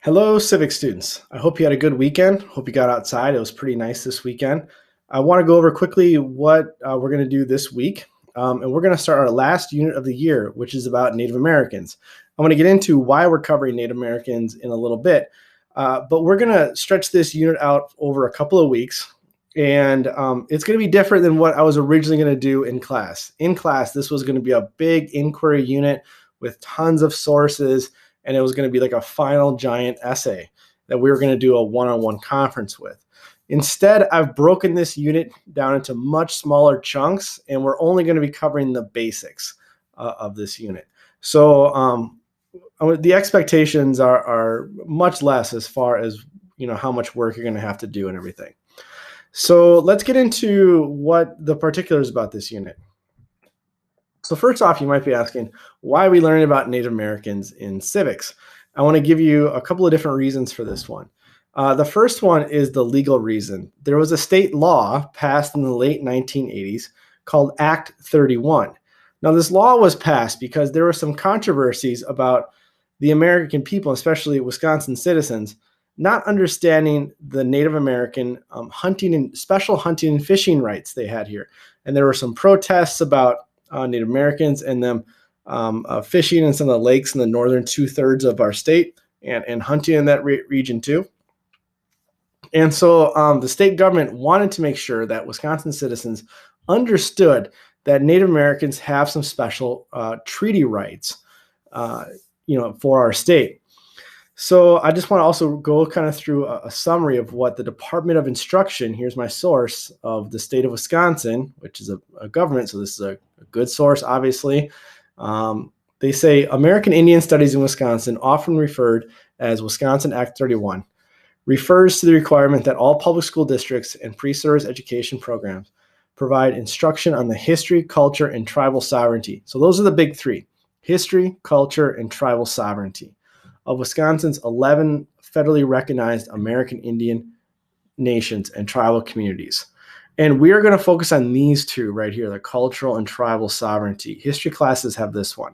Hello, Civics students. I hope you had a good weekend. Hope you got outside. It was pretty nice this weekend. I want to go over quickly what we're going to do this week. And we're going to start our last unit of the year, which is about Native Americans. I'm going to get into why we're covering Native Americans in a little bit. But we're going to stretch this unit out over a couple of weeks. And it's going to be different than what I was originally going to do in class. In class, this was going to be a big inquiry unit with tons of sources, and it was going to be like a final giant essay that we were going to do a one-on-one conference with. Instead, I've broken this unit down into much smaller chunks, and we're only going to be covering the basics of this unit. So the expectations are much less as far as how much work you're going to have to do and everything. So let's get into what the particulars about this unit. So first off, you might be asking, why are we learning about Native Americans in civics? I want to give you a couple of different reasons for this one. The first one is the legal reason. There was a state law passed in the late 1980s called Act 31. Now, this law was passed because there were some controversies about the American people, especially Wisconsin citizens, not understanding the Native American special hunting and fishing rights they had here. And there were some protests about Native Americans and them fishing in some of the lakes in the northern 2/3 of our state and hunting in that region too. And so the state government wanted to make sure that Wisconsin citizens understood that Native Americans have some special treaty rights, for our state. So I just want to also go kind of through a summary of what the Department of Instruction, here's my source, of the state of Wisconsin, which is a government, so this is a good source, obviously. They say American Indian Studies in Wisconsin, often referred as Wisconsin Act 31, refers to the requirement that all public school districts and pre-service education programs provide instruction on the history, culture, and tribal sovereignty. So those are the big three: history, culture, and tribal sovereignty of Wisconsin's 11 federally recognized American Indian nations and tribal communities. And we are going to focus on these two right here, the cultural and tribal sovereignty. History classes have this one.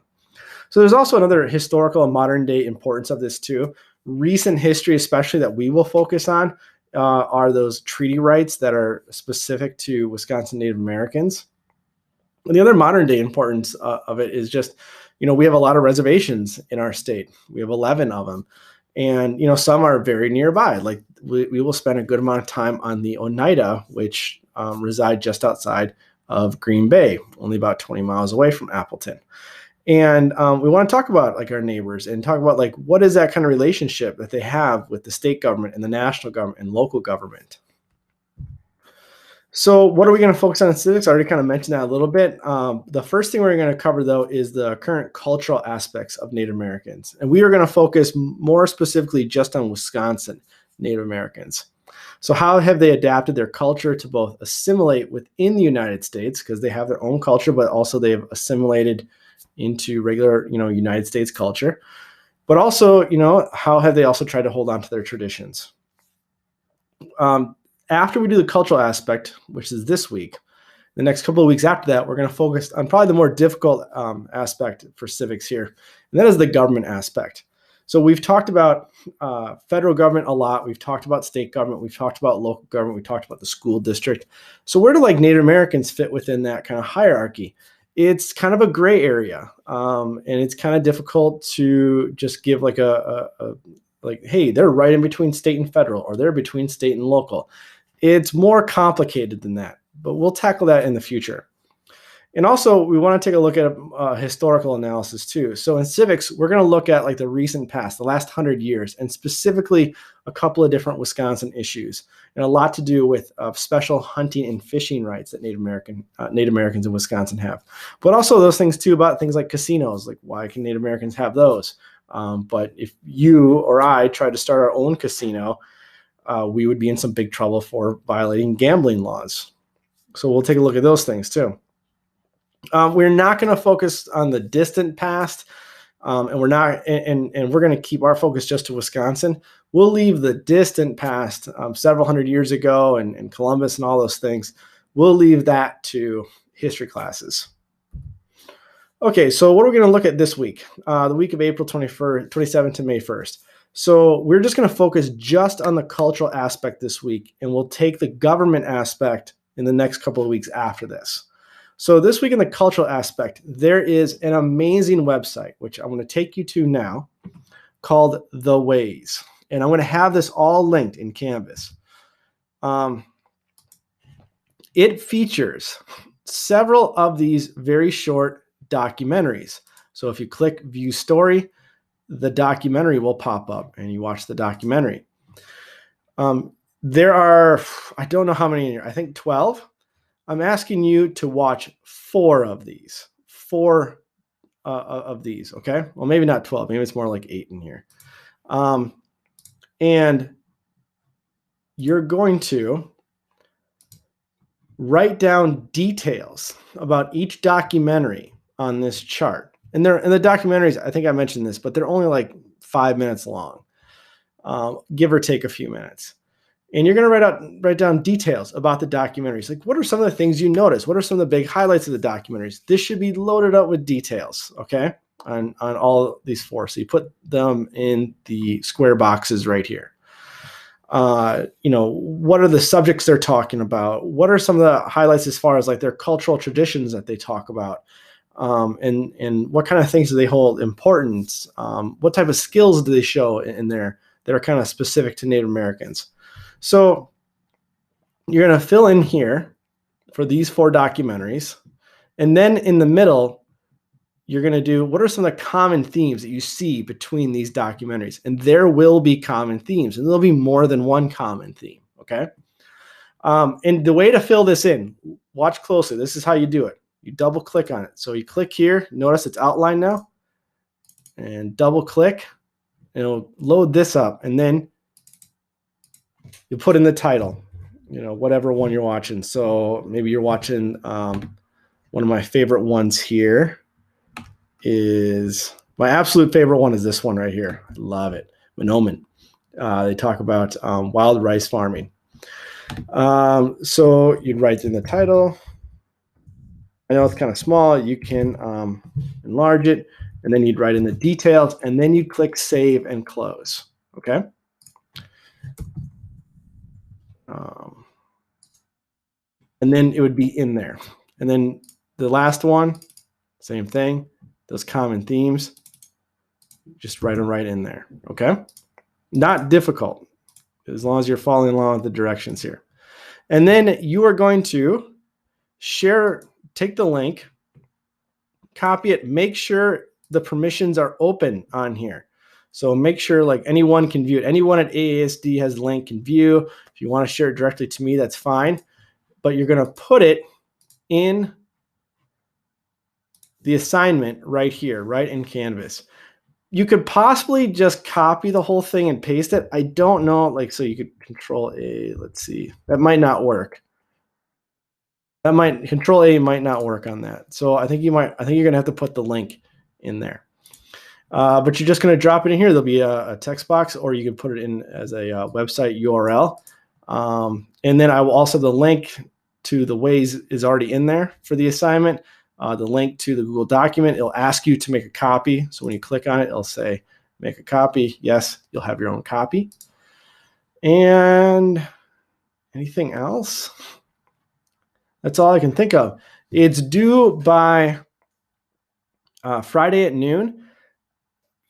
So there's also another historical and modern day importance of this too. Recent history, especially, that we will focus on are those treaty rights that are specific to Wisconsin Native Americans. And the other modern day importance of it is just, we have a lot of reservations in our state. We have 11 of them. And, some are very nearby. Like we will spend a good amount of time on the Oneida, which reside just outside of Green Bay, only about 20 miles away from Appleton. And we want to talk about like our neighbors and talk about like what is that kind of relationship that they have with the state government and the national government and local government. So what are we going to focus on in civics? I already kind of mentioned that a little bit. The first thing we're going to cover, though, is the current cultural aspects of Native Americans. And we are going to focus more specifically just on Wisconsin Native Americans. So how have they adapted their culture to both assimilate within the United States, because they have their own culture, but also they've assimilated into regular, United States culture. But also, how have they also tried to hold on to their traditions? After we do the cultural aspect, which is this week, the next couple of weeks after that, we're going to focus on probably the more difficult aspect for civics here, and that is the government aspect. So we've talked about federal government a lot. We've talked about state government. We've talked about local government. We talked about the school district. So where do Native Americans fit within that kind of hierarchy? It's kind of a gray area, and it's kind of difficult to just give like hey, they're right in between state and federal, or they're between state and local. It's more complicated than that, but we'll tackle that in the future. And also, we want to take a look at historical analysis too. So in civics, we're going to look at like the recent past, the last 100 years, and specifically a couple of different Wisconsin issues, and a lot to do with special hunting and fishing rights that Native Americans in Wisconsin have. But also those things too about things like casinos, like why can Native Americans have those? But if you or I tried to start our own casino, we would be in some big trouble for violating gambling laws. So we'll take a look at those things too. We're not going to focus on the distant past, and we're going to keep our focus just to Wisconsin. We'll leave the distant past, several hundred years ago, and Columbus and all those things. We'll leave that to history classes. Okay, so what are we going to look at this week? The week of April 27th to May 1st. So we're just going to focus just on the cultural aspect this week, and we'll take the government aspect in the next couple of weeks after this. So this week in the cultural aspect, there is an amazing website, which I'm going to take you to now, called The Ways. And I'm going to have this all linked in Canvas. It features several of these very short documentaries. So if you click View Story, the documentary will pop up and you watch the documentary. There are, I don't know how many in here, I think 12. I'm asking you to watch 4 of these. 4 of these, okay? Well, maybe not 12. Maybe it's more like 8 in here. And you're going to write down details about each documentary on this chart. And they're in the documentaries, I think I mentioned this, but they're only like 5 minutes long, give or take a few minutes. And you're going to write down details about the documentaries. Like, what are some of the things you notice? What are some of the big highlights of the documentaries? This should be loaded up with details, okay, on all these 4. So you put them in the square boxes right here. What are the subjects they're talking about? What are some of the highlights as far as like their cultural traditions that they talk about? And what kind of things do they hold important? What type of skills do they show in there that are kind of specific to Native Americans? So you're going to fill in here for these 4 documentaries. And then in the middle, you're going to do, what are some of the common themes that you see between these documentaries? And there will be common themes, and there'll be more than one common theme, okay? And the way to fill this in, watch closely. This is how you do it. You double click on it. So you click here, notice it's outlined now, and double click, and it'll load this up. And then you put in the title, whatever one you're watching. So maybe you're watching one of my favorite ones here is, my absolute favorite one is this one right here. I love it. Menomin. They talk about wild rice farming. So you'd write in the title. I know it's kind of small. You can enlarge it, and then you'd write in the details, and then you click Save and Close. Okay. And then it would be in there. And then the last one, same thing. Those common themes, just write them right in there. Okay. Not difficult, as long as you're following along with the directions here. And then you are going to take the link, copy it, make sure the permissions are open on here. So make sure like anyone can view it. Anyone at AASD has the link, can view. If you want to share it directly to me, that's fine. But you're going to put it in the assignment right here, right in Canvas. You could possibly just copy the whole thing and paste it. I don't know, so you could Control A, let's see. That might not work. Control A might not work on that. So I think you're going to have to put the link in there. But you're just going to drop it in here. There'll be a text box, or you can put it in as a website URL. And then I will also, the link to The Ways is already in there for the assignment. The link to the Google document, it'll ask you to make a copy. So when you click on it, it'll say, make a copy. Yes, you'll have your own copy. And anything else? That's all I can think of. It's due by Friday at noon.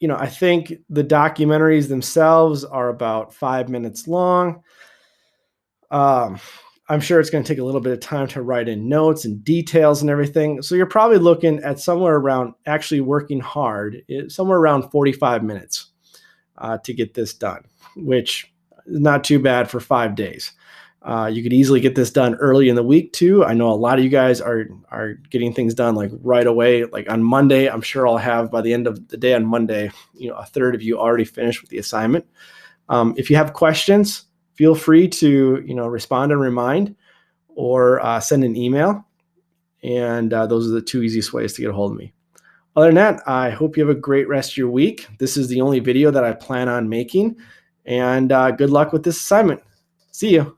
I think the documentaries themselves are about 5 minutes long. I'm sure it's going to take a little bit of time to write in notes and details and everything. So you're probably looking at somewhere around, actually working hard, somewhere around 45 minutes to get this done, which is not too bad for 5 days. You could easily get this done early in the week too. I know a lot of you guys are getting things done like right away. Like on Monday, I'm sure I'll have, by the end of the day on Monday, a third of you already finished with the assignment. If you have questions, feel free to respond and remind, or send an email. And those are the 2 easiest ways to get a hold of me. Other than that, I hope you have a great rest of your week. This is the only video that I plan on making. And good luck with this assignment. See you.